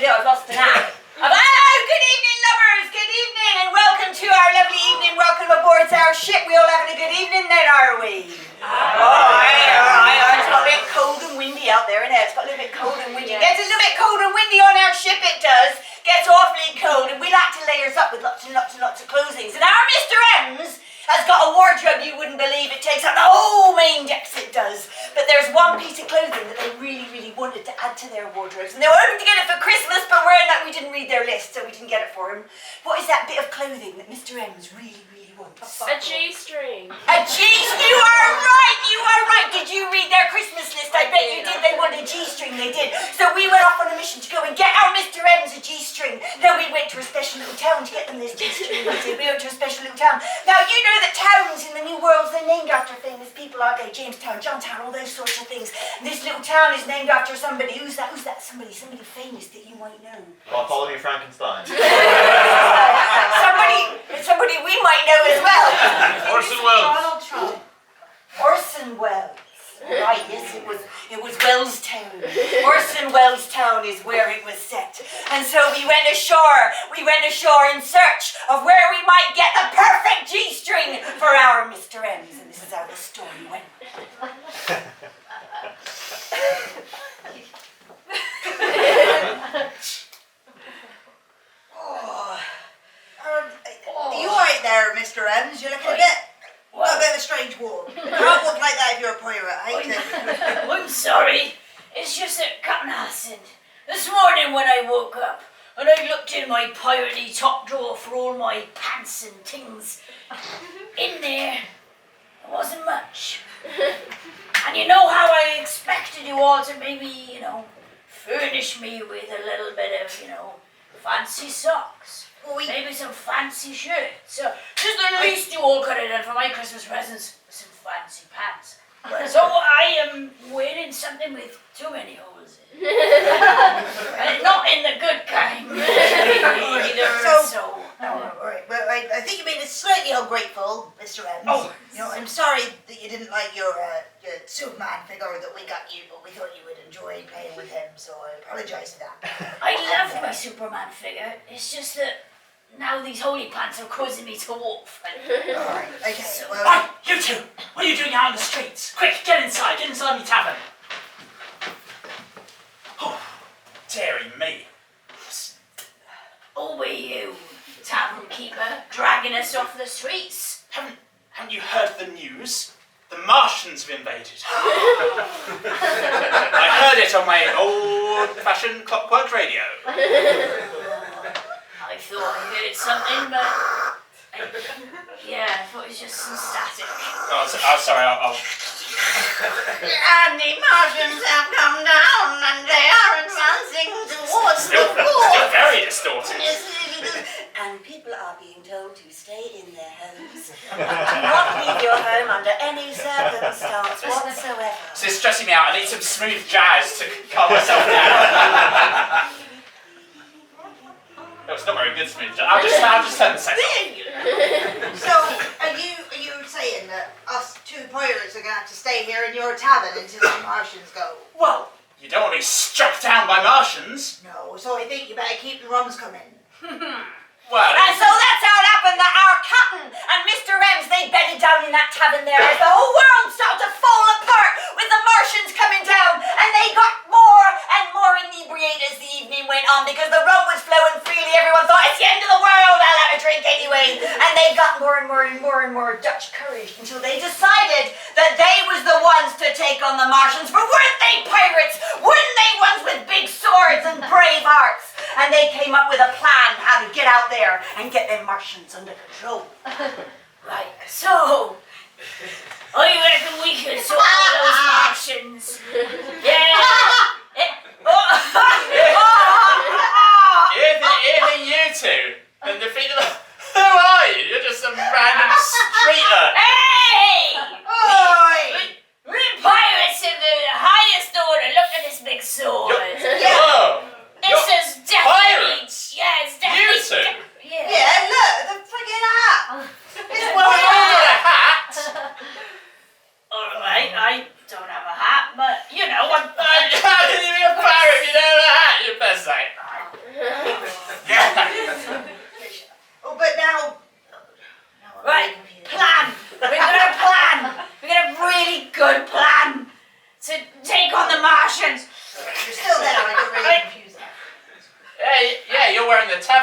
do. I've lost the knack. Hello, good evening, lovers. Good evening, and welcome to our lovely evening. Welcome aboard our ship. We all having a good evening then, are we? All right. It's got a bit cold and windy out there, isn't it? It's got a little bit cold and windy. It gets a little bit cold and windy on our ship, it does. Gets awfully cold, and we like to layer us up with lots and lots and lots of clothings. And our Mr Emms has got a wardrobe you wouldn't believe. It takes up the whole main decks, it does. But there's one piece of clothing that they really, really wanted to add to their wardrobes. And they were hoping to get it for Christmas, but we didn't read their list, so we didn't get it for him. What is that bit of clothing that Mr Emms really, really wants? A G-string. A G-string? You are right, you are right. Did you read their Christmas list? I bet you did. They wanted a G-string, they did. So we went off on a mission to go and get our Mr Emms a G-string. Then we went to a special little town to get them this G-string. We went to a special little town. Now, you know that towns in the New World, they're named after famous people, aren't they? Jamestown, Johnstown, all those sorts of things. And this little town is named after somebody. Who's that? Somebody famous that you might know. Bartholomew Frankenstein. somebody we might know as well. Orson Welles. Donald Trump. Orson Welles. Right, yes, it was Wells Town. Orson Welles Town is where it was set. And so we went ashore in search of where we might get the perfect G-string for our Mr Emms. And this is how the story went. Are you alright there, Mr Emms? You're looking a bit of a strange walk. You can't walk like that if you're a pirate, I hate it. I'm sorry. It's just that Captain Hudson, this morning when I woke up and I looked in my piratey top drawer for all my pants and things, in there wasn't much. And you know how I expected you all to maybe, furnish me with a little bit of, fancy socks. Maybe some fancy shirts. So just the least you all could have done for my Christmas presents was some fancy pants. So I am wearing something with too many holes in it. And not in the good kind. So alright, well, I think you made it slightly ungrateful, Mr Emms. Oh. I'm sorry that you didn't like your Superman figure that we got you, but we thought you would enjoy playing with him, so I apologise for that. I love my Superman figure. It's just that now these holy pants are causing me to walk. Alright, okay, well... Hey, you two! What are you doing out in the streets? Quick, get inside my tavern. Oh, dearie me. Oh, were you, tavern keeper, dragging us off the streets? Haven't you heard the news? The Martians have invaded. I heard it on my old-fashioned clockwork radio. I thought I heard something, but I thought it was just some static. Oh, sorry, I'll... And the Martians have come down and they are advancing towards the Still very distorted. And people are being told to stay in their homes. Do not leave your home under any circumstance whatsoever. This is stressing me out. I need some smooth jazz to calm myself down. No, it's not very good smooth jazz. I'll just turn the set off. So, are you saying that us two pirates are going to have to stay here in your tavern until the Martians go? Well, you don't want to be struck down by Martians. No, so I think you better keep the rums coming. Well, And so that's how it happened that our captain and Mr Emms, they bedded down in that tavern there as the whole world started to fall apart with the Martians coming down, and they got more and more inebriated as the evening went on because the rum was flowing freely. Everyone thought, it's the end of the world, I'll have a drink anyway. And they got more and more Dutch courage until they decided that they was the ones to take on the Martians, for weren't they pirates? Weren't they ones with big swords and brave hearts? And they came up with a plan how to get out there and get them Martians under control. Right, so I reckon we could sort out those Martians. Yeah. Either you two and defeat them. Who are you? You're just some random streeter. Hey! Oi! We're pirates of the highest order. Look at this big sword. Whoa! This is definitely... pirates? Yeah, it's definitely... You two? Yeah, look, the friggin' hat! It's Well, well you all got a hat. Alright, I don't have a hat, but, I'm... How can you be a pirate if you don't have a hat, you best say?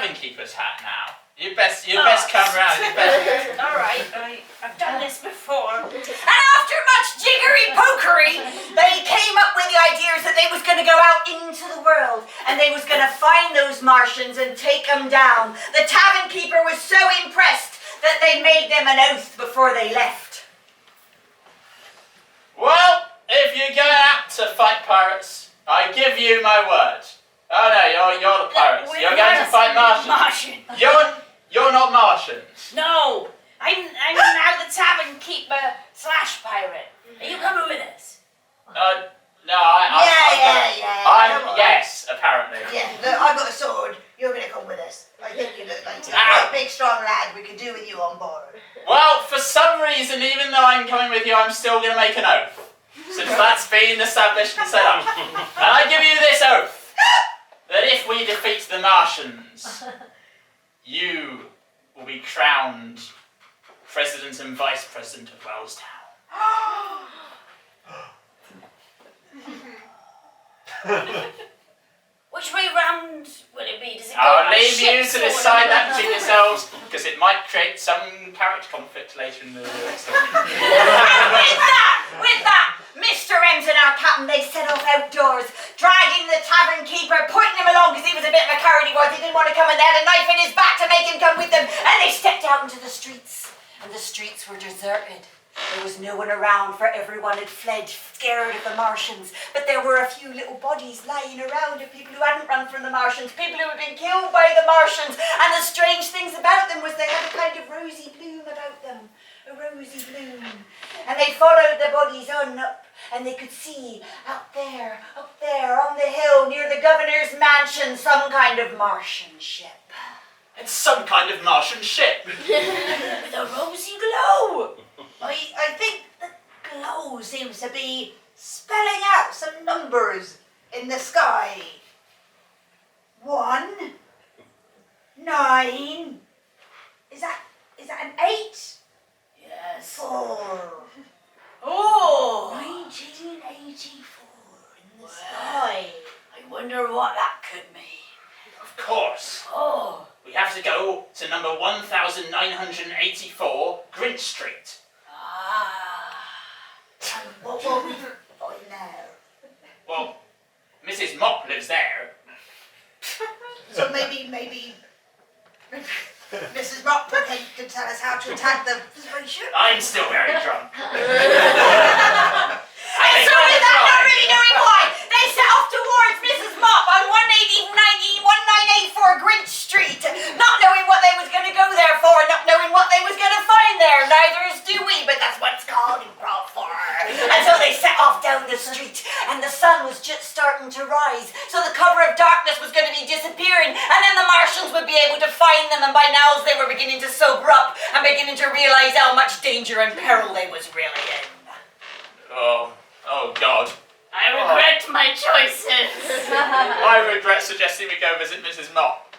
tavern keeper's hat now. You best come round. All right, I've done this before. And after much jiggery-pokery, they came up with the ideas that they was going to go out into the world and they was going to find those Martians and take them down. The tavern keeper was so impressed that they made them an oath before they left. Well, if you're going out to fight pirates, I give you my word. Oh no, you're the pirates. You're going to fight Martians. You're not Martians. No, I'm now the tavern keeper / pirate. Are you coming with us? No, Yeah. Yes, apparently. Yeah, look, I've got a sword. You're going to come with us. I think you look like a quite big, strong lad. We could do with you on board. Well, for some reason, even though I'm coming with you, I'm still going to make an oath. Since that's been established and set up. And I give you this oath. That if we defeat the Martians, you will be crowned President and Vice President of Wellestown. Which way round will it be? Does it go I'll by leave you ships to or decide whatever? that between yourselves, because it might create some character conflict later in the story. And with that, Mr Emms and our captain, they set off outdoors, dragging the tavern keeper, pointing him along because he was a bit of a coward, he was. He didn't want to come, and they had a knife in his back to make him come with them. And they stepped out into the streets, and the streets were deserted. There was no one around, for everyone had fled, scared of the Martians. But there were a few little bodies lying around of people who hadn't run from the Martians, people who had been killed by the Martians. And the strange things about them was they had a kind of rosy bloom about them. A rosy bloom. And they followed the bodies on up, and they could see up there on the hill near the governor's mansion, some kind of Martian ship. It's some kind of Martian ship. With a rosy glow. I think the glow seems to be spelling out some numbers in the sky. 1, 9. Is that an 8? Yes. 4. Oh. 1984 in the sky. Why? I wonder what that could mean. Of course. Oh. We have to go to number 1984, Grinch Street. And what will we find there? Well, Mrs. Mop lives there. So maybe Mrs. Mop can tell us how to attack the spaceship? I'm still very drunk. And so with that, not really knowing why, they set off towards Mrs. Mop on 1984 Grinch Street, not knowing what they was going to go there for, not knowing what they was going to find there. Neither is do we, but that's what it's called in Crawl for. And so they set off down the street, and the sun was just starting to rise, so the cover of darkness was going to be disappearing, and then the Martians would be able to find them, and by now they were beginning to sober up and beginning to realise how much danger and peril they was really in. Oh God. I regret my choices. I regret suggesting we go visit Mrs. Mop.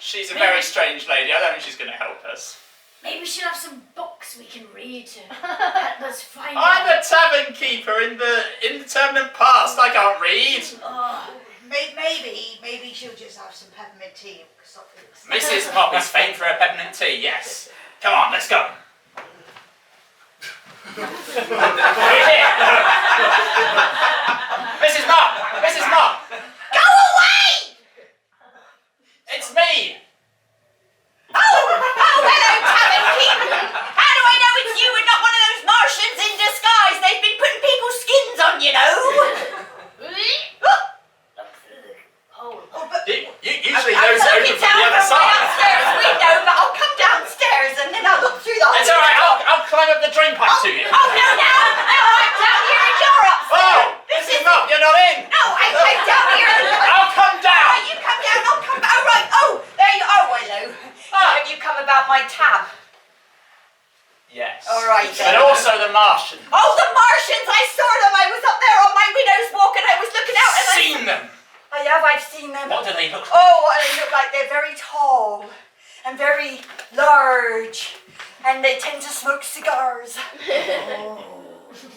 She's a very strange lady. I don't think she's going to help us. Maybe she'll have some books we can read to help us find I'm out. a tavern keeper in the indeterminate past. I can't read. Oh. Maybe she'll just have some peppermint tea. Mrs. Mop is famed for her peppermint tea, yes. Come on, let's go. Mrs. Mop! Mrs. Mop! Go away! It's me! Oh, hello, tavern keeper. How do I know it's you and not one of those Martians in disguise? They've been putting people's skins on, you know. Look through the hole. Usually I'm those open looking from down the other from my side. upstairs window, but I'll come downstairs and then I'll look through the hole. It's alright, I'll climb up the drain pipe to you. Oh, no, no. I'm down here and you're upstairs. Oh! Mrs. Mop, you're not in! No, I'm down here. I'll come down! Right, you come down, I'll come back. Oh, right. Oh, there you are. Oh, hello. Have you come about my tab? Yes. All right, But then. also the Martians. Oh, the Martians! I saw them. I was up there on my widow's walk and I was looking out and Seen them! I've seen them. What do they look like? Oh, what they look like. They're very tall and very large, and they tend to smoke cigars.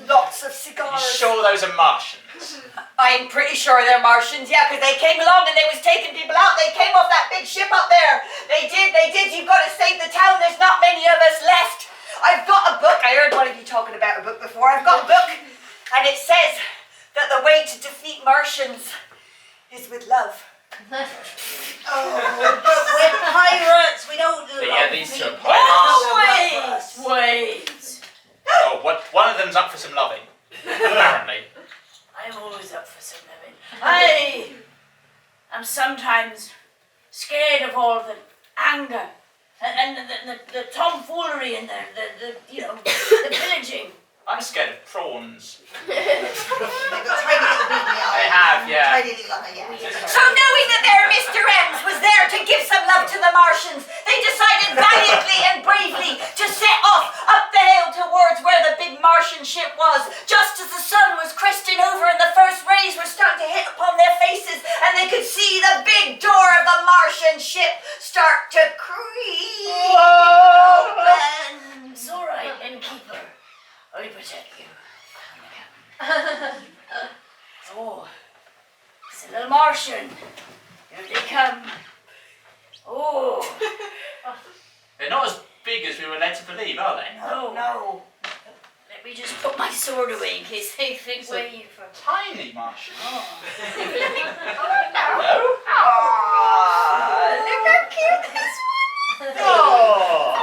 Lots of Are cigars. you sure those are Martians? I'm pretty sure they're Martians, yeah, because they came along and they was taking people out. They came off that big ship up there. They did. You've got to save the town. There's not many of us left. I've got a book. I heard one of you talking about a book before. I've got a book, and it says that the way to defeat Martians is with love. Oh, but we're pirates. We don't love Yeah, these two are people. pirates. Oh, wait. Oh, one of them's up for some loving, apparently. I'm always up for some living. I am sometimes scared of all the anger and the tomfoolery and the the pillaging. I'm scared of prawns. They've got tiny little beady eyes. They have, yeah. Tiny little eyes, yeah. So knowing that their Mr Emms was there to give some love to the Martians, they decided valiantly and bravely to set off up the hill towards where the big Martian ship was, just as the sun was cresting over and the first rays were starting to hit upon their faces, and they could see the big door of the Martian ship start to creak open. It's all right, innkeeper. I'll protect you. Oh, it's a little Martian. Here they come. Oh, They're not as big as we were led to believe, are they? no. Let me just put my sword away in case they think So- we're here for... Tiny Martian. Oh. Hello? Aww, look how cute this one. Oh.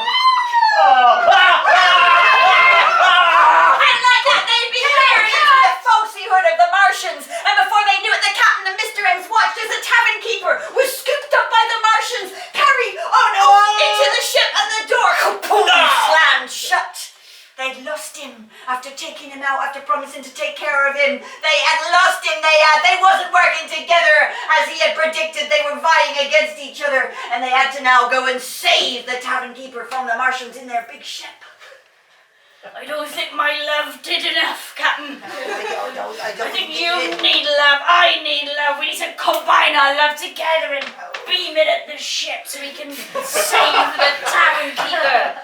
And like that, they'd been married into the falsehood of the Martians. And before they knew it, the captain of Mr Emms watched as the tavern keeper was scooped up by the Martians, carried into the ship, and the door slammed shut. They'd lost him after taking him out, after promising to take care of him. They had lost him, they wasn't working together as he had predicted. They were vying against each other, and they had to now go and save the tavern keeper from the Martians in their big ship. I don't think my love did enough, Captain. I don't I think it you did. need love, I need love. We need to combine our love together and beam it at the ship so we can save the tavern keeper.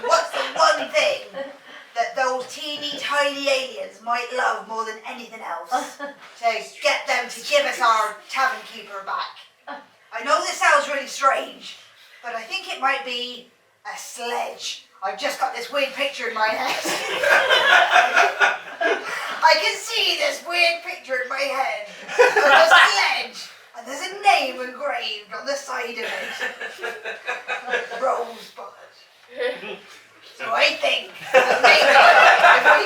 What's the one thing that those teeny tiny aliens might love more than anything else? To get them to give us our tavern keeper back. I know this sounds really strange, but I think it might be a sledge. I've just got this weird picture in my head. I can see this weird picture in my head of a sledge, and there's a name engraved on the side of it. Rosebud. So I think that maybe if we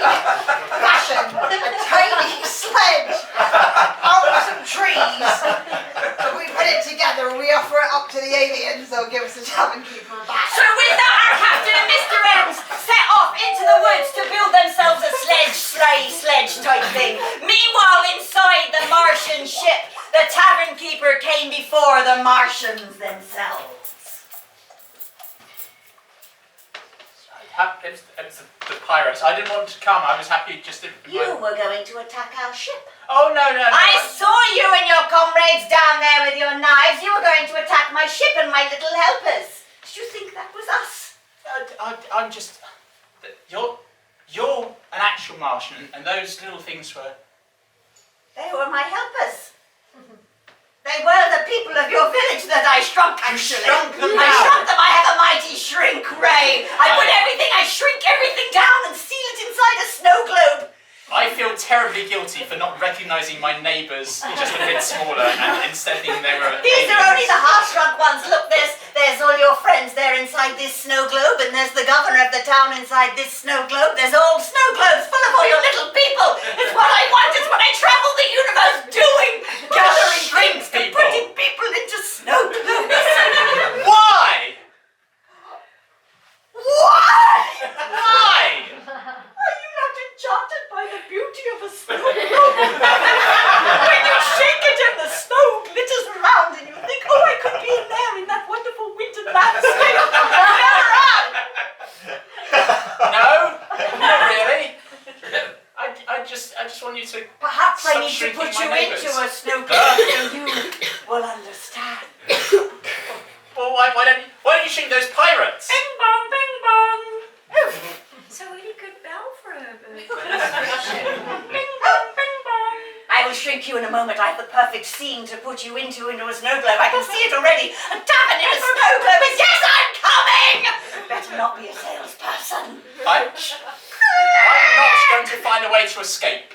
fashion a tiny sledge out of some trees, if we put it together and we offer it up to the aliens, they'll give us the tavern keeper back. So with that, our captain and Mr Emms set off into the woods to build themselves a sledge type thing. Meanwhile, inside the Martian ship, the tavern keeper came before the Martians themselves. It was the pirates. I didn't want to come. I was happy just to... You were going to attack our ship. Oh, no. I saw you and your comrades down there with your knives. You were going to attack my ship and my little helpers. Did you think that was us? I'm just... You're an actual Martian, and those little things were... They were my helpers. They were the people of your village that I shrunk, actually. shrunk them I down. shrunk them. I have a mighty shrink ray. I shrink everything down and seal it inside a snow globe. I feel terribly guilty for not recognising my neighbours just a bit smaller and instead thinking they were These are aliens. only the half-shrunk ones. Look, there's all your friends there inside this snow globe, and there's the governor of the town inside this snow globe. There's all snow globes full of all your little people. It's what I want. It's what I travel the universe doing. Gathering drinks and people. putting people into snow globes. Why? Why? Why? Are you not enchanted by the beauty of a snow globe? When you shake it and the snow glitters around and you think, oh, I could be in there in that wonderful winter landscape. Never am. No? Not really. I just want you to... Perhaps I Stop need to shrinking put my you neighbours. into a snow globe and you will understand. Well, why don't you shrink those pirates? Bing bong, bing bong. It's a really good bell for a you in a moment. I have the perfect scene to put you into a snow globe. I can see it already. A tavern in a snow globe. And yes, I'm coming! Better not be a salesperson. I'm not going to find a way to escape.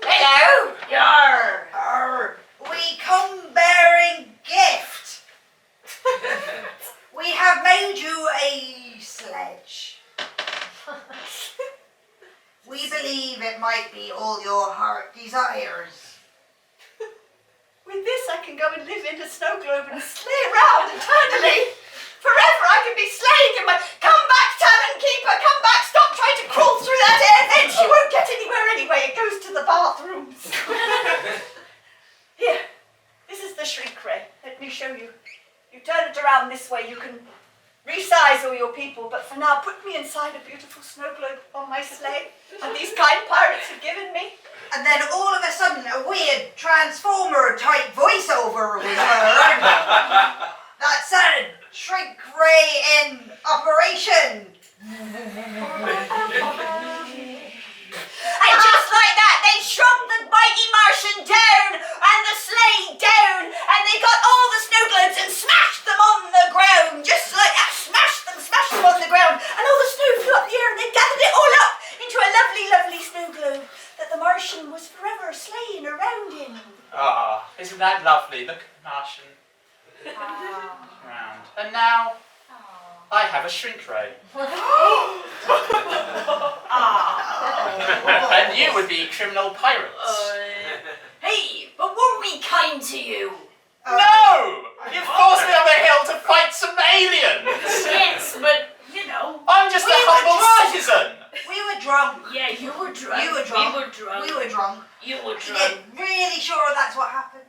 Hello? Yarr. Arr, we come bearing gift. We have made you a sledge. We believe it might be all your heart desires. With this, I can go and live in a snow globe and sleigh around eternally. Forever, I can be sleighing in my... Come back, tavern keeper, come back. Stop trying to crawl through that air vent. You won't get anywhere anyway. It goes to the bathrooms. Here, this is the shrink ray. Let me show you. You turn it around this way. You can resize all your people. But for now, put me inside a beautiful snow globe on my sleigh. And these kind pirates have given me. And then all of a sudden, a weird Transformer-type voiceover was heard. That said, shrink ray in operation. And just like that, they shrunk the mighty Martian down and the sleigh down, and they got all the snow globes and smashed them on the ground. Just like that, smashed them on the ground, and all the snow flew up the air, and they gathered it all up into a lovely, lovely snow globe that the Martian was forever sleighing around in. Ah, isn't that lovely? Look at the Martian around. And now, I have a shrink ray. And you would be criminal pirates. Hey, but weren't we kind to you? No! You forced me up a hill to fight some aliens! Yes, but, you know. I'm just a We were humble drunk. citizen! We were drunk. Yeah, you were drunk. You were drunk. We were drunk. We were drunk. You were Yeah, drunk. really sure that's what happened.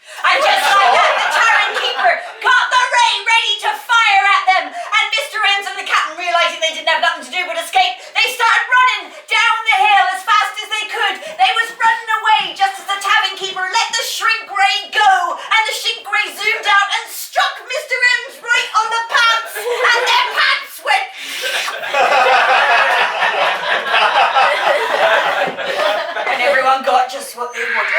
And just like that, the tavern keeper got the ray ready to fire at them. And Mr Emms and the captain, realising they didn't have nothing to do but escape, they started running down the hill as fast as they could. They was running away just as the tavern keeper let the shrink ray go. And the shrink ray zoomed out and struck Mr Emms right on the pants. And their pants went... And everyone got just what they wanted.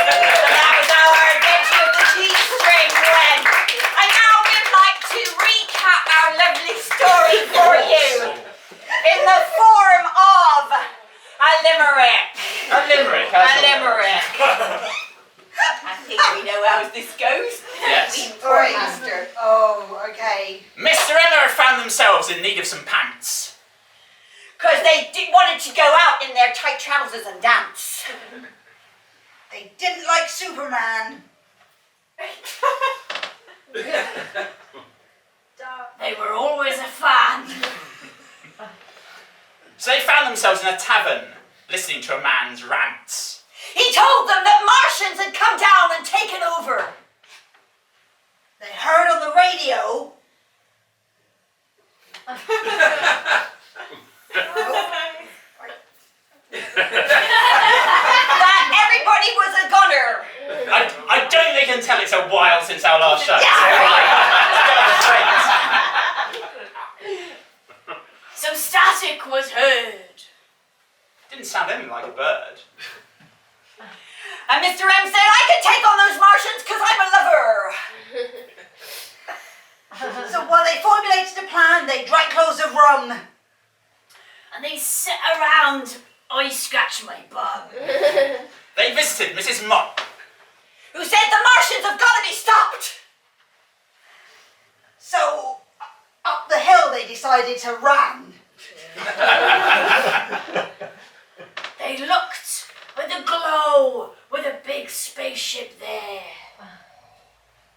And that was how our adventure of the G-string went. And now we'd like to recap our lovely story for you in the form of a limerick. A limerick, A limerick. I think we know how this goes. Yes. Poor master. Oh, okay. Mr. Emmer found themselves in need of some pants. Because they wanted to go out in their tight trousers and dance. They didn't like Superman. They were always a fan. So they found themselves in a tavern, listening to a man's rants. He told them that Martians had come down and taken over. They heard on the radio. That everybody was a gunner. I don't think they can tell it's a while since our last show. Some static was heard. Didn't sound anything like a bird. And Mr. M said, I can take on those Martians because I'm a lover. So while they formulated a plan, they drank loads of rum. And they sat around. I scratched my bum. They visited Mrs. Mott. Who said the Martians have got to be stopped. So up the hill they decided to run. They looked with a glow, with a big spaceship there.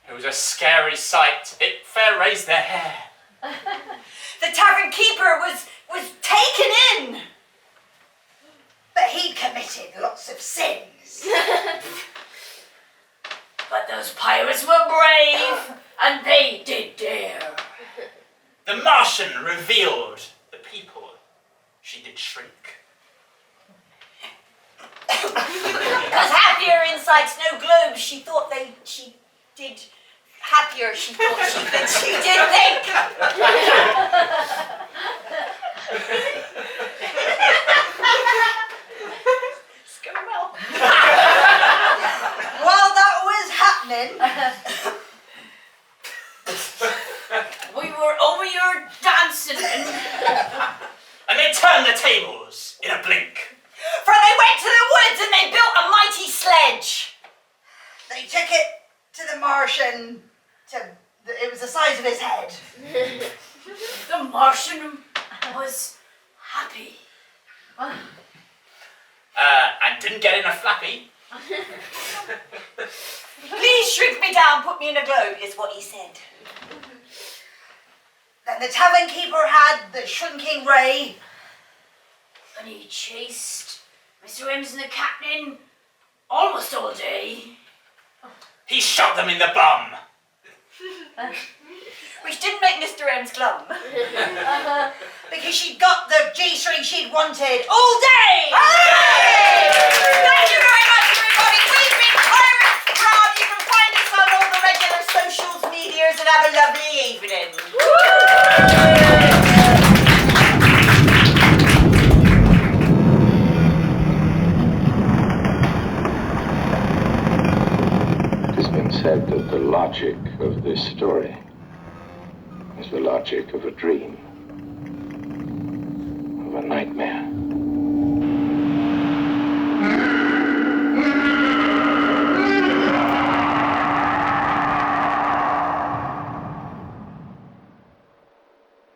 It was a scary sight. It fair raised their hair. The tavern keeper was taken in. But he'd committed lots of sins. But those pirates were brave, and they did dare. The Martian revealed the people she did shrink. Because happier inside snow globes, she thought she did happier, she thought she did think. While that was happening, We were over here dancing and And they turned the tables in a blink. For they went to the woods and they built a mighty sledge. they took it to the Martian. It was the size of his head. the Martian was happy. And didn't get in a flappy. Please shrink me down, put me in a globe, is what he said. Then the tavern keeper had the shrinking ray. And he chased Mr Emms and the captain almost all day. He shot them in the bum. Which didn't make Mr Emms glum. Because she'd got the G-string she'd wanted all day! Hey! Thank you very much, everybody. We've been Pirates Proud. You can find us on all the regular socials medias and have a lovely evening. It has been said that the logic of this story is the logic of a dream, of a nightmare.